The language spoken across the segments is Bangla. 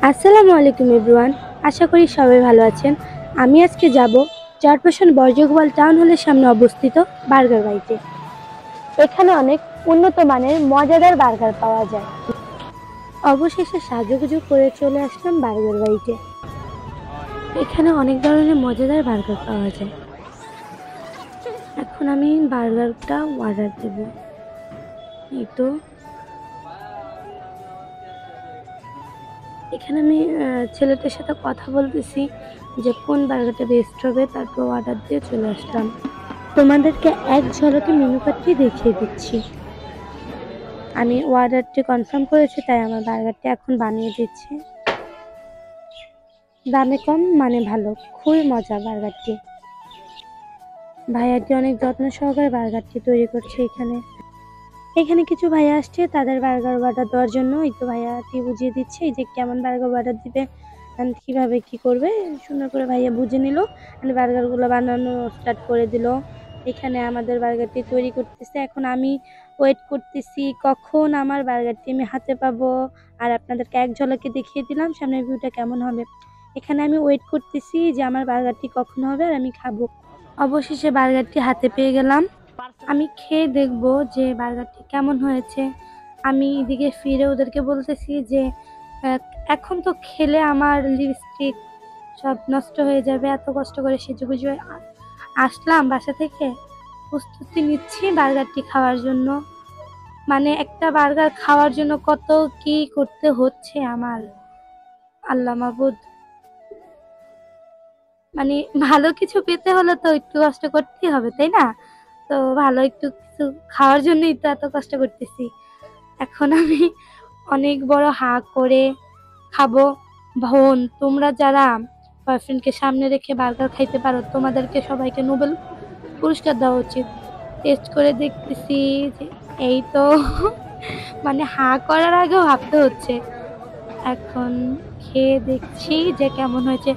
আসসালামু আলাইকুম এভরিওয়ান, আশা করি সবাই ভালো আছেন। আমি আজকে যাব চরপেশন বর্জগোপাল টাউন হলের সামনে অবস্থিত বার্গার বাইটে। এখানে অনেক উন্নত মানের মজাদার বার্গার পাওয়া যায়। অবশেষে সাজুগুজু করে চলে আসলাম বার্গার বাইটে। এখানে অনেক ধরনের মজাদার বার্গার পাওয়া যায়। এখন আমি বার্গারটা অর্ডার দেব। এই তো এখানে আমি ছেলেটার সাথে কথা বলতেছি যে কোন বার্গারটা বেস্ট হবে, তারপর অর্ডার দিয়ে চলে আসলাম। তোমাদেরকে এক ঝলকে মেনু কার্ডটি দেখিয়ে দিচ্ছি। আমি অর্ডারটি কনফার্ম করেছি, তাই আমার বার্গারটি এখন বানিয়ে দিচ্ছি। দামে কম মানে ভালো, খুবই মজা বার্গারটি। ভাইয়াটি অনেক যত্ন সহকারে বার্গারটি তৈরি করছে। এখানে কিছু ভাইয়া আসছে তাদের বার্গার অর্ডার দেওয়ার জন্য। এই তো ভাইয়াটি বুঝিয়ে দিচ্ছে এই যে কেমন বার্গার অর্ডার দিবে, কিভাবে কি করবে সুন্দর করে ভাইয়া বুঝে নিল। বার্গারগুলো বানানো স্টার্ট করে দিল। এখানে আমাদের বার্গারটি তৈরি করতেছে। এখন আমি ওয়েট করতেছি কখন আমার বার্গারটি আমি হাতে পাবো, আর আপনাদেরকে এক ঝলকে দেখিয়ে দিলাম সামনের ভিউটা কেমন হবে। এখানে আমি ওয়েট করতেছি যে আমার বার্গারটি কখন হবে আর আমি খাবো। অবশেষে বার্গারটি হাতে পেয়ে গেলাম। আমি খেয়ে দেখবো যে বার্গারটি কেমন হয়েছে। আমি এদিকে ফিরে ওদেরকে বলতেছি যে এখন তো খেলে আমার লিপস্টিক সব নষ্ট হয়ে যাবে, এত কষ্ট করে সেজেগুজে আসলাম বাসা থেকে, প্রস্তুতি নিচ্ছি বার্গারটি খাওয়ার জন্য। মানে একটা বার্গার খাওয়ার জন্য কত কি করতে হচ্ছে আমার, আল্লাহ মাবুদ। মানে ভালো কিছু পেতে হলে তো একটু কষ্ট করতেই হবে, তাই না? তো ভালো একটু কিছু খাওয়ার জন্যই তো এত কষ্ট করতেছি। এখন আমি অনেক বড় হা করে খাবো। বোন, তোমরা যারা বয়ফ্রেন্ডকে সামনে রেখে বার্গার খাইতে পারো, তোমাদেরকে সবাইকে নোবেল পুরস্কার দেওয়া উচিত। টেস্ট করে দেখতেছি যে এই তো মানে হা করার আগেও ভাবতে হচ্ছে। এখন খেয়ে দেখছি যে কেমন হয়েছে।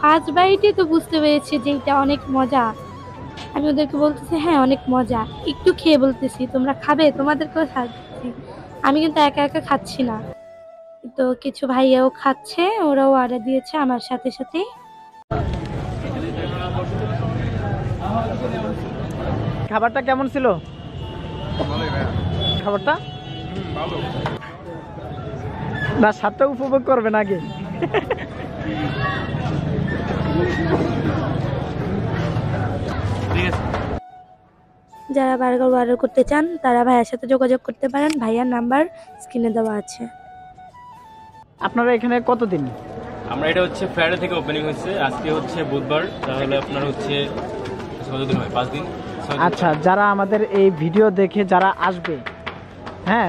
ফার্স্ট বাইটে তো বুঝতে পেরেছি যে এটা অনেক মজা। আমি ওদেরকে বলতেছি হ্যাঁ অনেক মজা, একটু খেয়ে বলতেছি তোমরা খাবে, তোমাদেরকেও খাচ্ছি। আমি কিন্তু একা একা খাচ্ছি না, তো কিছু ভাইয়াও খাচ্ছে, ওরাও অর্ডার দিয়েছে আমার সাথে সাথে। খাবারটা কেমন ছিল? খাবারটা না, স্বাদটা উপভোগ করবেন আগে। যারা বার্গার অর্ডার করতে চান তারা ভাইয়ার সাথে যোগাযোগ করতে পারেন, ভাইয়ার নাম্বার স্ক্রিনে দেওয়া আছে। আপনারা এখানে কতদিন? আমরা এটা হচ্ছে ফ্রাইডে থেকে ওপেনিং হচ্ছে, আজকে হচ্ছে বুধবার, তাহলে আপনার হচ্ছে কতদিন হয়? 5 দিন। আচ্ছা, যারা আমাদের এই ভিডিও দেখে যারা আসবে, হ্যাঁ,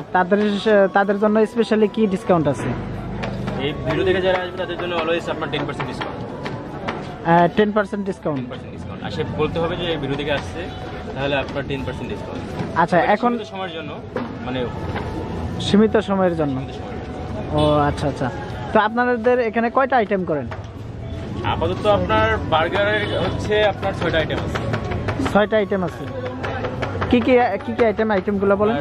তাদের জন্য স্পেশালি কি ডিসকাউন্ট আছে? এই ভিডিও দেখে যারা আসবে তাদের জন্য অলওয়েজ আপনার 10% ডিসকাউন্ট। 10% ডিসকাউন্ট। আসে বলতে হবে যে ভিডিও দেখে আসছে, তাহলে আপনার 10% ডিসকাউন্ট। আচ্ছা, এখন সময়ের জন্য, মানে সীমিত সময়ের জন্য। ও আচ্ছা আচ্ছা। তো আপনাদের এখানে কয়টা আইটেম করেন? আপাতত আপনার বার্গারের হচ্ছে আপনার 6টা আইটেম আছে। 6টা আইটেম আছে। কি কি আইটেমগুলো বলেন?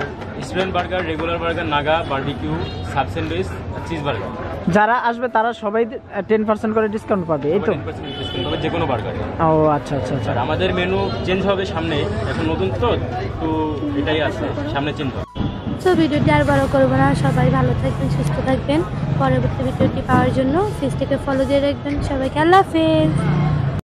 Student burger, regular burger, Naga, barbecue, sub sandwich আর চিজ বার্গার। যারা আসবে তারা সবাই 10% করে ডিসকাউন্ট পাবে, এই তো? 10% ডিসকাউন্ট পাবে যে কোনো বার্গারে। ও আচ্ছা আচ্ছা আচ্ছা। আর আমাদের মেনু চেঞ্জ হবে সামনে, এখন নতুন তো এটাই আছে, সামনে চেঞ্জ হবে। তো ভিডিওটি আর বড় করবো না, সবাই ভালো থাকবেন, সুস্থ থাকবেন। পরবর্তী ভিডিওটি পাওয়ার জন্য পেজটিকে ফলো দিয়ে রাখবেন। সবাইকে আল্লাহ হাফেজ।